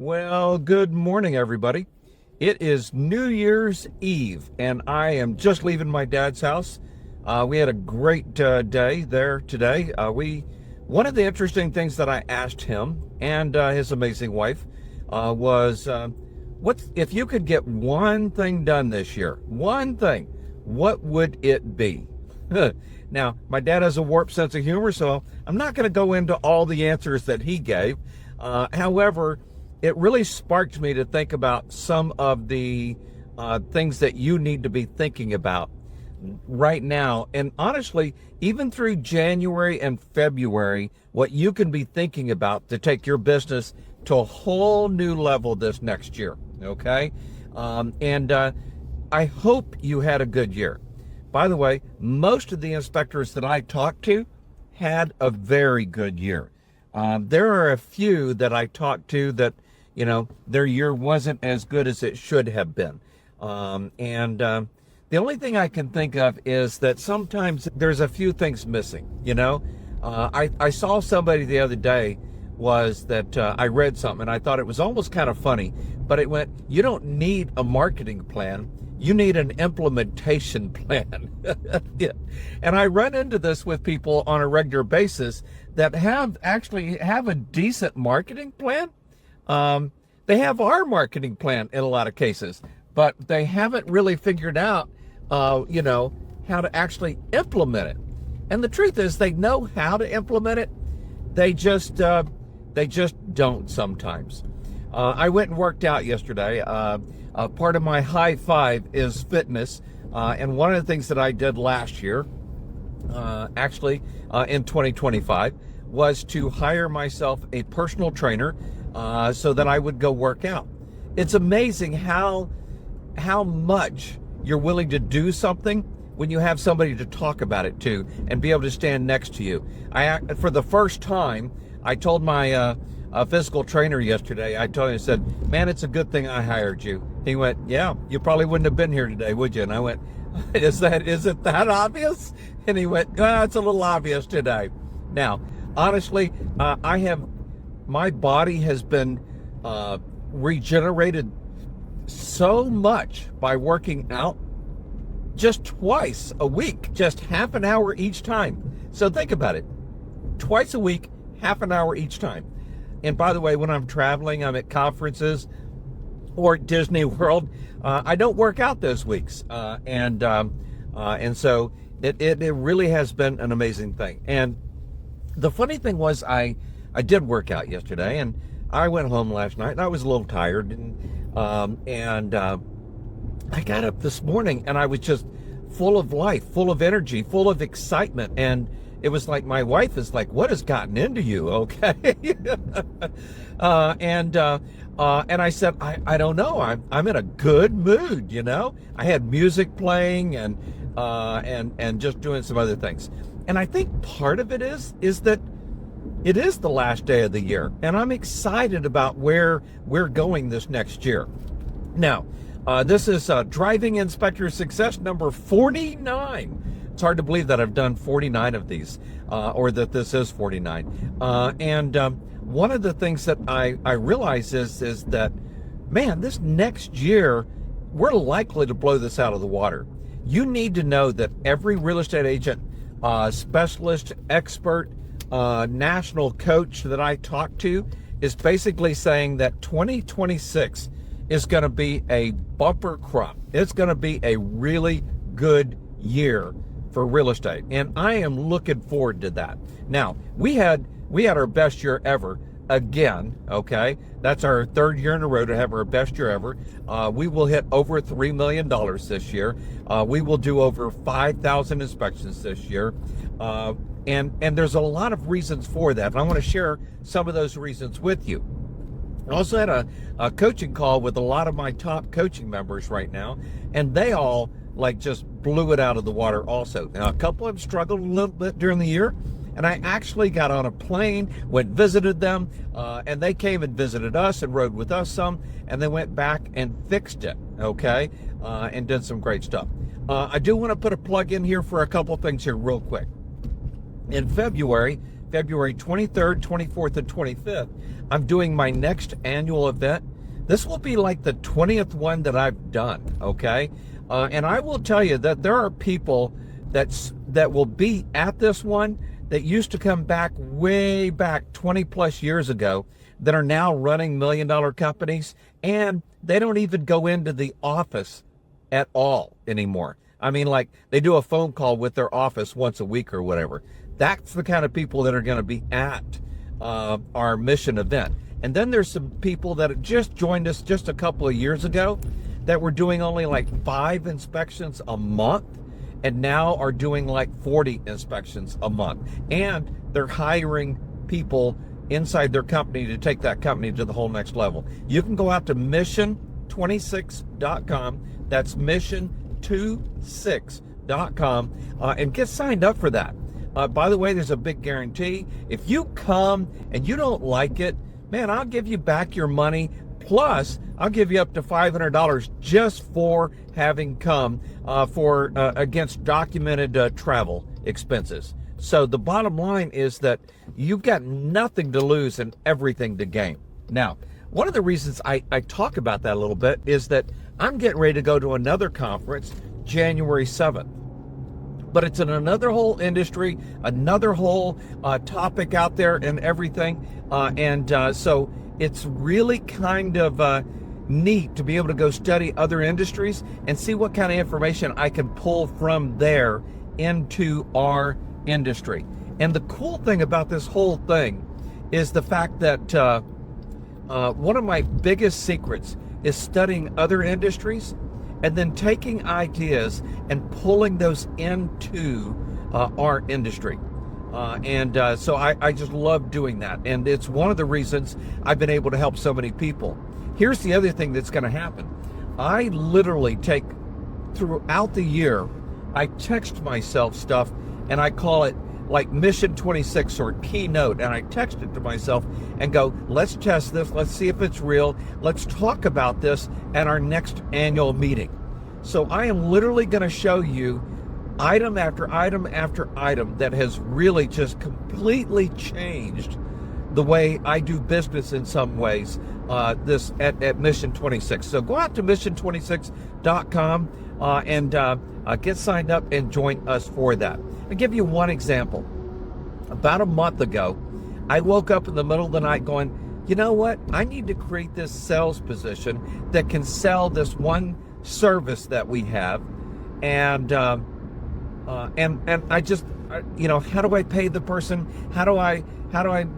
Well, good morning, everybody. It is New Year's Eve, and I am just leaving my dad's house. We had a great day there today. One of the interesting things that I asked him and his amazing wife was, what if you could get one thing done this year? One thing, what would it be? Now, my dad has a warped sense of humor, so I'm not going to go into all the answers that he gave. However, it really sparked me to think about some of the things that you need to be thinking about right now. And honestly, even through January and February, what you can be thinking about to take your business to a whole new level this next year. Okay. I hope you had a good year. By the way, most of the inspectors that I talked to had a very good year. There are a few that I talked to that, their year wasn't as good as it should have been. The only thing I can think of is that sometimes there's a few things missing. I saw somebody the other day I read something and I thought it was almost kind of funny, but it went, you don't need a marketing plan. You need an implementation plan. Yeah. And I run into this with people on a regular basis that actually have a decent marketing plan. They have our marketing plan in a lot of cases, but they haven't really figured out, how to actually implement it. And the truth is, they know how to implement it. They just don't sometimes. I went and worked out yesterday. Part of my high five is fitness. And one of the things that I did last year, in 2025, was to hire myself a personal trainer so that I would go work out. It's amazing how much you're willing to do something when you have somebody to talk about it to and be able to stand next to you. For the first time, I told my physical trainer yesterday, I said, man, it's a good thing I hired you. He went, yeah, you probably wouldn't have been here today, would you? And I went, is it that obvious? And he went, it's a little obvious today. Now, honestly, my body has been regenerated so much by working out just twice a week, just half an hour each time. So think about it, twice a week, half an hour each time. And by the way, when I'm traveling, I'm at conferences or at Disney World, I don't work out those weeks. And so it really has been an amazing thing. And the funny thing was I did work out yesterday, and I went home last night and I was a little tired, and I got up this morning and I was just full of life, full of energy, full of excitement. And it was like my wife is like, what has gotten into you? Okay. And I said, I don't know. I'm in a good mood. I had music playing and just doing some other things. And I think part of it is that it is the last day of the year, and I'm excited about where we're going this next year. Now, this is Driving Inspector Success number 49. It's hard to believe that I've done 49 of these, or that this is 49. One of the things that I realize is that, man, this next year, we're likely to blow this out of the water. You need to know that every real estate agent, specialist, expert, national coach that I talk to is basically saying that 2026 is going to be a bumper crop. It's going to be a really good year for real estate, and I am looking forward to that. Now, we had our best year ever again. Okay, that's our third year in a row to have our best year ever. We will hit over $3 million this year. We will do over 5,000 inspections this year. And there's a lot of reasons for that, and I want to share some of those reasons with you. I also had a coaching call with a lot of my top coaching members right now, and they all just blew it out of the water also. Now, a couple of them struggled a little bit during the year, and I actually got on a plane, went visited them, and they came and visited us and rode with us some, and they went back and fixed it, okay, and did some great stuff. I do want to put a plug in here for a couple things here real quick. In February, February 23rd, 24th, and 25th, I'm doing my next annual event. This will be like the 20th one that I've done, okay? And I will tell you that there are people that will be at this one that used to come back way back 20 plus years ago that are now running $1 million companies, and they don't even go into the office at all anymore. I mean, like, they do a phone call with their office once a week or whatever. That's the kind of people that are going to be at our mission event. And then there's some people that have just joined us just a couple of years ago that were doing only like 5 inspections a month, and now are doing like 40 inspections a month. And they're hiring people inside their company to take that company to the whole next level. You can go out to mission26.com. That's mission26.com and get signed up for that. By the way, there's a big guarantee. If you come and you don't like it, man, I'll give you back your money. Plus, I'll give you up to $500 just for having come against documented travel expenses. So the bottom line is that you've got nothing to lose and everything to gain. Now, one of the reasons I talk about that a little bit is that I'm getting ready to go to another conference January 7th. But it's in another whole industry, another whole topic out there and everything. So it's really kind of neat to be able to go study other industries and see what kind of information I can pull from there into our industry. And the cool thing about this whole thing is the fact that one of my biggest secrets is studying other industries and then taking ideas and pulling those into our industry. So I just love doing that. And it's one of the reasons I've been able to help so many people. Here's the other thing that's going to happen. I literally take, throughout the year, I text myself stuff, and I call it like Mission 26 or Keynote, and I text it to myself and go, let's test this, let's see if it's real, let's talk about this at our next annual meeting. So I am literally going to show you item after item after item that has really just completely changed the way I do business in some ways this at Mission 26. So go out to mission26.com and get signed up and join us for that. I'll give you one example. About a month ago, I woke up in the middle of the night going, you know what? I need to create this sales position that can sell this one service that we have. And I just, how do I pay the person? How do I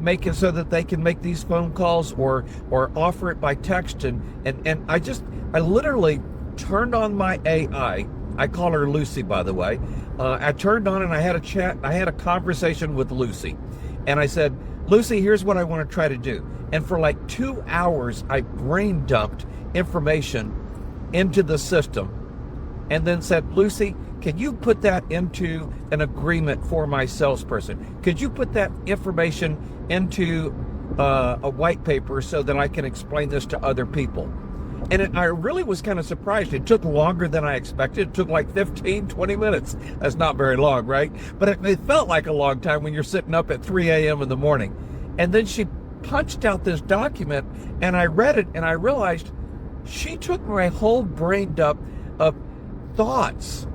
make it so that they can make these phone calls or offer it by text? And I literally turned on my AI. I call her Lucy, by the way. I turned on and I had a chat. I had a conversation with Lucy, and I said, Lucy, here's what I want to try to do. And for like 2 hours, I brain dumped information into the system and then said, Lucy, can you put that into an agreement for my salesperson? Could you put that information into a white paper so that I can explain this to other people? And I really was kind of surprised. It took longer than I expected. It took like 15, 20 minutes. That's not very long, right? But it felt like a long time when you're sitting up at 3 a.m. in the morning. And then she punched out this document, and I read it, and I realized she took my whole brain dump of thoughts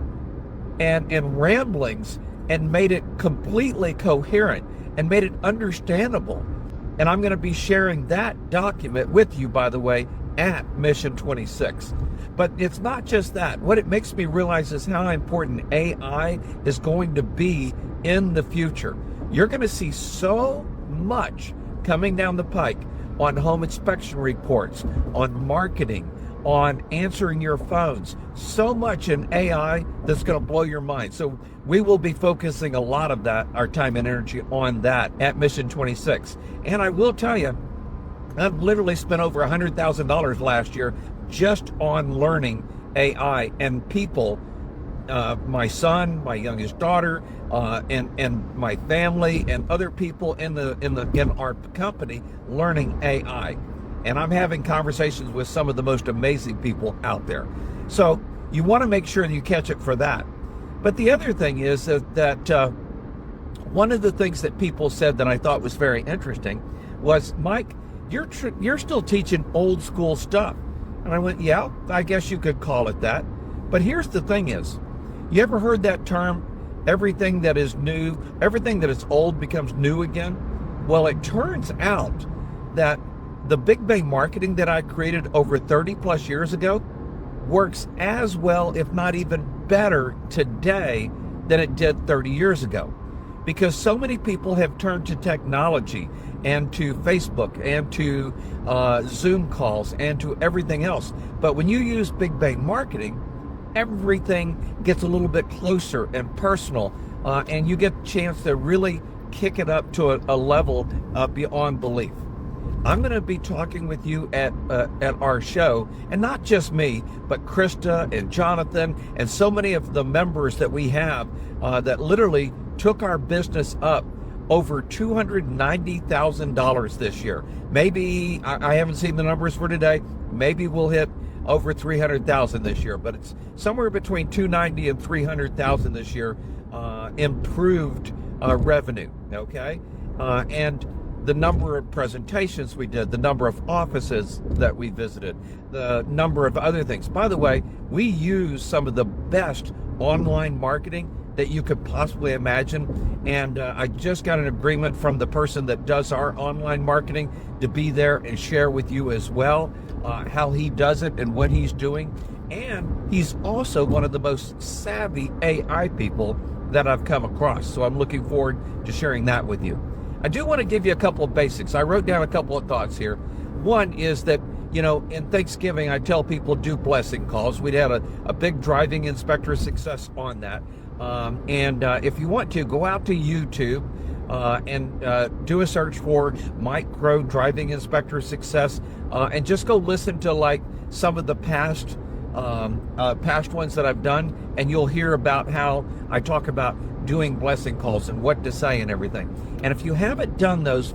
and ramblings and made it completely coherent and made it understandable. And I'm going to be sharing that document with you, by the way, at Mission 26. But it's not just that. What it makes me realize is how important AI is going to be in the future. You're going to see so much coming down the pike on home inspection reports, on marketing, on answering your phones, so much in AI that's going to blow your mind. So we will be focusing a lot of that, our time and energy, on that at Mission 26. And I will tell you, I've literally spent over $100,000 last year just on learning AI, and people, my son, my youngest daughter, and my family, and other people in our company learning AI. And I'm having conversations with some of the most amazing people out there. So you want to make sure that you catch it for that. But the other thing is that one of the things that people said that I thought was very interesting was, Mike, you're still teaching old school stuff. And I went, yeah, I guess you could call it that. But here's the thing is, you ever heard that term, everything that is new, everything that is old becomes new again? Well, it turns out that the big bang marketing that I created over 30 plus years ago works as well, if not even better today than it did 30 years ago. Because so many people have turned to technology and to Facebook and to Zoom calls and to everything else. But when you use big bang marketing, everything gets a little bit closer and personal, and you get a chance to really kick it up to a level beyond belief. I'm going to be talking with you at our show, and not just me, but Krista and Jonathan and so many of the members that we have that literally took our business up over $290,000 this year. Maybe, I haven't seen the numbers for today, maybe we'll hit over 300,000 this year, but it's somewhere between 290 and 300,000 this year, improved revenue, okay? And the number of presentations we did, the number of offices that we visited, the number of other things. By the way, we use some of the best online marketing that you could possibly imagine. And I just got an agreement from the person that does our online marketing to be there and share with you as well how he does it and what he's doing. And he's also one of the most savvy AI people that I've come across. So I'm looking forward to sharing that with you. I do want to give you a couple of basics. I wrote down a couple of thoughts here. One is that, you know, in Thanksgiving, I tell people do blessing calls. We'd had a big driving inspector success on that. If you want to, go out to YouTube and do a search for Mike Crow Driving Inspector Success, and just go listen to like some of the past ones that I've done, and you'll hear about how I talk about doing blessing calls and what to say and everything. And if you haven't done those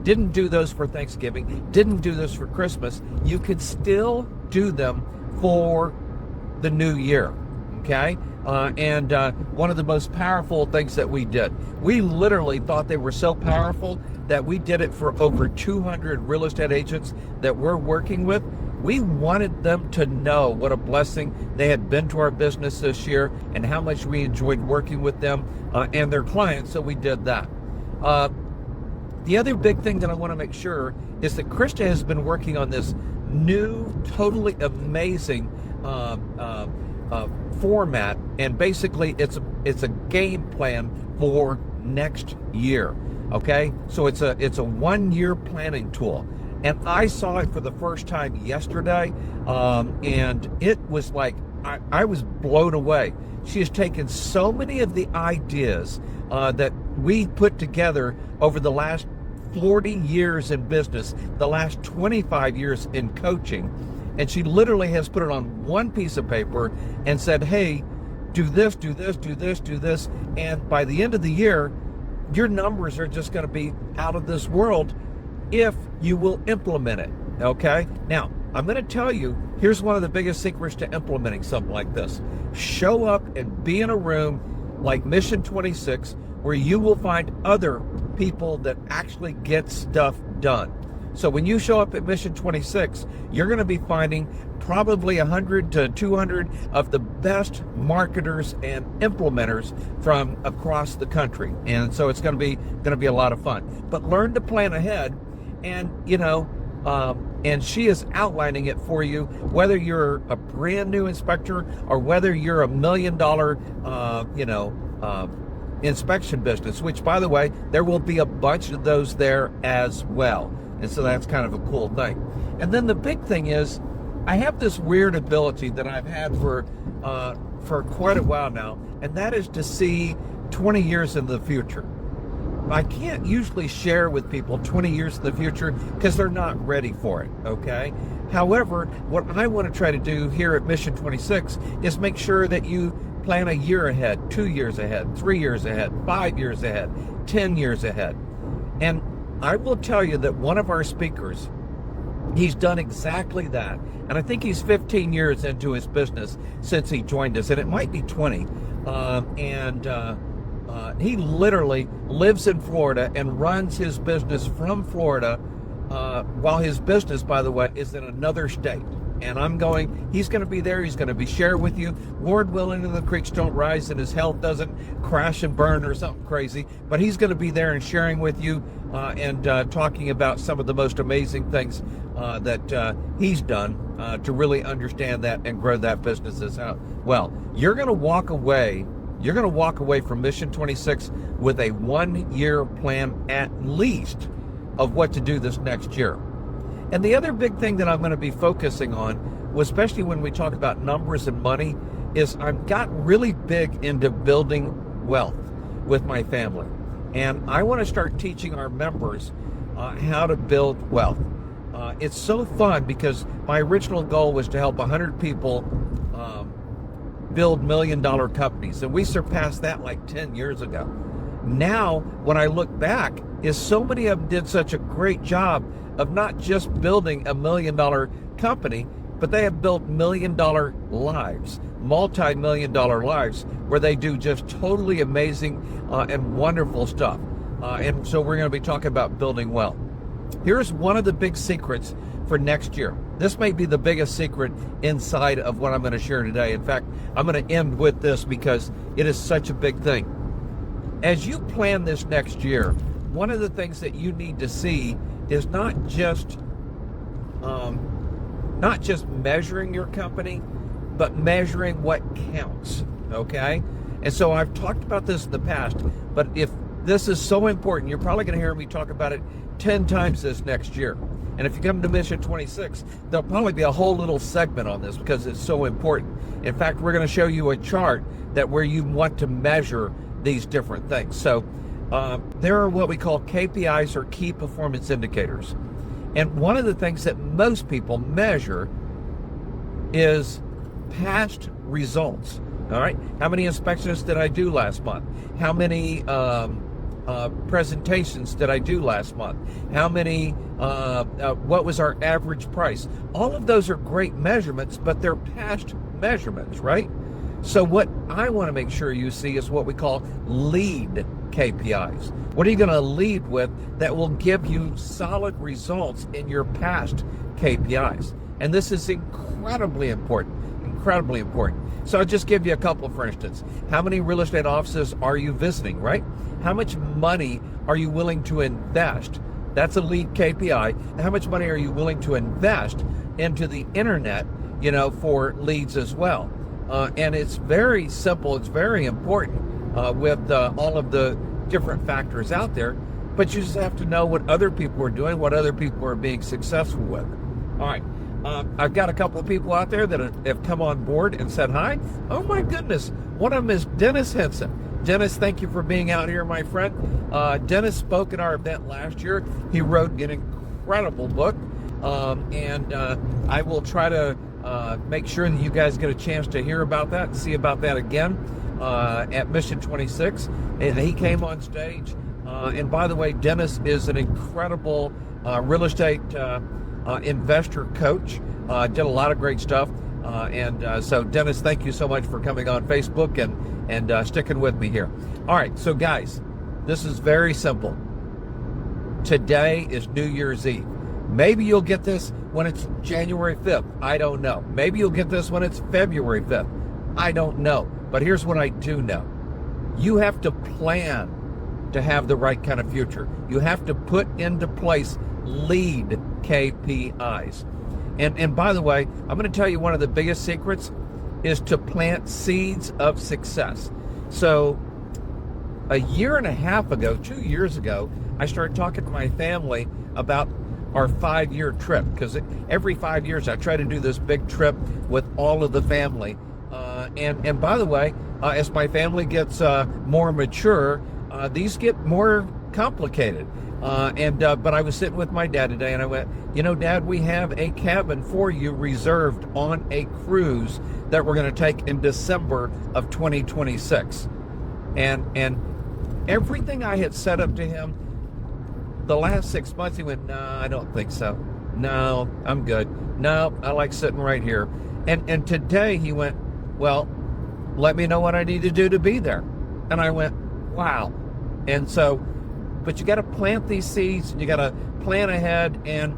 didn't do those for Thanksgiving, didn't do this for Christmas, you could still do them for the new year, okay? One of the most powerful things that we did, we literally thought they were so powerful that we did it for over 200 real estate agents that we're working with. We wanted them to know what a blessing they had been to our business this year and how much we enjoyed working with them and their clients, so we did that. The other big thing that I want to make sure is that Krista has been working on this new, totally amazing format, and basically it's a game plan for next year. Okay, so it's a 1-year planning tool, and I saw it for the first time yesterday, and it was like I was blown away. She has taken so many of the ideas that we put together over the last 40 years in business, the last 25 years in coaching, and she literally has put it on one piece of paper and said, hey, do this, do this, do this, do this. And by the end of the year, your numbers are just going to be out of this world if you will implement it, okay? Now, I'm going to tell you, here's one of the biggest secrets to implementing something like this. Show up and be in a room like Mission 26 where you will find other people that actually get stuff done. So when you show up at Mission 26, you're going to be finding probably 100 to 200 of the best marketers and implementers from across the country. And so it's going to be a lot of fun. But learn to plan ahead, and and she is outlining it for you, whether you're a brand new inspector or whether you're $1 million inspection business, which, by the way, there will be a bunch of those there as well. And so that's kind of a cool thing. And then the big thing is, I have this weird ability that I've had for quite a while now, and that is to see 20 years in the future. I can't usually share with people 20 years in the future because they're not ready for it, okay? However, what I want to try to do here at Mission 26 is make sure that you plan a year ahead, 2 years ahead, 3 years ahead, 5 years ahead, 10 years ahead. And I will tell you that one of our speakers, he's done exactly that. And I think he's 15 years into his business since he joined us, and it might be 20. He literally lives in Florida and runs his business from Florida, while his business, by the way, is in another state. And he's going to be there. He's going to be sharing with you. Lord willing, the creeks don't rise and his health doesn't crash and burn or something crazy. But he's going to be there and sharing with you, and talking about some of the most amazing things that he's done to really understand that and grow that business as well. You're going to walk away from Mission 26 with a 1-year plan at least of what to do this next year. And the other big thing that I'm going to be focusing on, especially when we talk about numbers and money, is I've got really big into building wealth with my family. And I want to start teaching our members how to build wealth. It's so fun because my original goal was to help 100 people build $1 million companies. And we surpassed that like 10 years ago. Now, when I look back, is so many of them did such a great job of not just building $1 million company, but they have built $1 million lives, multi-million dollar lives, where they do just totally amazing and wonderful stuff. And so we're going to be talking about building wealth. Here's one of the big secrets for next year. This may be the biggest secret inside of what I'm going to share today. In fact, I'm going to end with this because it is such a big thing. As you plan this next year, one of the things that you need to see is not just measuring your company, but measuring what counts, okay? And so I've talked about this in the past, but if this is so important, you're probably going to hear me talk about it 10 times this next year. And if you come to Mission 26, there'll probably be a whole little segment on this because it's so important. In fact, we're going to show you a chart where you want to measure these different things. So there are what we call KPIs, or key performance indicators. And one of the things that most people measure is past results. All right. How many inspections did I do last month? How many presentations did I do last month? How many, what was our average price? All of those are great measurements, but they're past measurements, right? So what I want to make sure you see is what we call lead KPIs. What are you going to lead with that will give you solid results in your past KPIs? And this is incredibly important, incredibly important. So I'll just give you a couple, for instance. How many real estate offices are you visiting, right? How much money are you willing to invest? That's a lead KPI. And how much money are you willing to invest into the internet, for leads as well? And it's very simple. It's very important with all of the different factors out there. But you just have to know what other people are doing, what other people are being successful with. All right. I've got a couple of people out there that have come on board and said hi. Oh, my goodness. One of them is Dennis Henson. Dennis, thank you for being out here, my friend. Dennis spoke at our event last year. He wrote an incredible book. And I will try to make sure that you guys get a chance to hear about that and see about that again at Mission 26. And he came on stage. And by the way, Dennis is an incredible real estate investor coach. Did a lot of great stuff. So Dennis, thank you so much for coming on Facebook and sticking with me here. All right, so guys, this is very simple. Today is New Year's Eve. Maybe you'll get this when it's January 5th. I don't know. Maybe you'll get this when it's February 5th. I don't know. But here's what I do know. You have to plan to have the right kind of future. You have to put into place lead KPIs. And by the way, I'm going to tell you one of the biggest secrets is to plant seeds of success. So a year and a half ago, 2 years ago, I started talking to my family about our 5-year trip, because every 5 years I try to do this big trip with all of the family. And by the way, as my family gets more mature, these get more complicated. But I was sitting with my dad today and I went, Dad, we have a cabin for you reserved on a cruise that we're going to take in December of 2026. And everything I had set up to him the last 6 months, he went, no, I don't think so. No, I'm good. No, I like sitting right here. And today he went, well, let me know what I need to do to be there. And I went, wow. And so, but you got to plant these seeds, and you got to plan ahead, and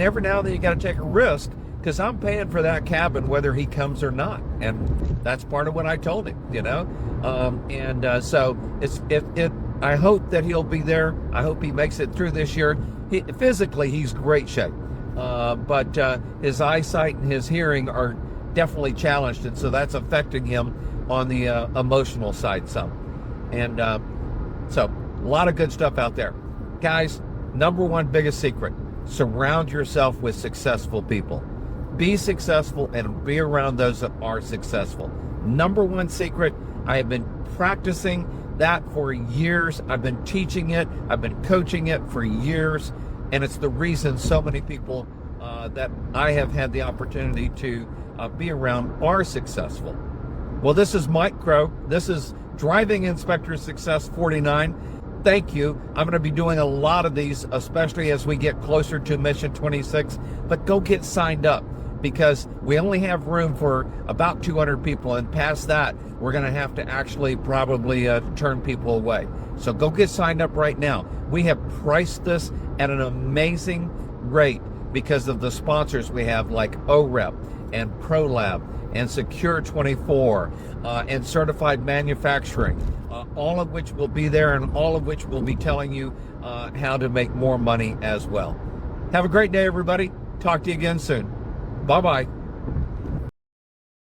every now and then you got to take a risk, because I'm paying for that cabin whether he comes or not, and that's part of what I told him, so I hope that he'll be there. I hope he makes it through this year. Physically, he's great shape, but his eyesight and his hearing are definitely challenged, and so that's affecting him on the emotional side some. And so a lot of good stuff out there. Guys, number one biggest secret, surround yourself with successful people. Be successful and be around those that are successful. Number one secret, I have been practicing that for years. I've been teaching it. I've been coaching it for years. And it's the reason so many people that I have had the opportunity to be around are successful. Well, this is Mike Crow. This is Driving Inspector Success 49. Thank you. I'm going to be doing a lot of these, especially as we get closer to Mission 26. But go get signed up, because we only have room for about 200 people. And past that, we're going to have to actually probably turn people away. So go get signed up right now. We have priced this at an amazing rate because of the sponsors we have, like OREP and ProLab and Secure 24 and Certified Manufacturing, all of which will be there, and all of which will be telling you how to make more money as well. Have a great day, everybody. Talk to you again soon. Bye-bye.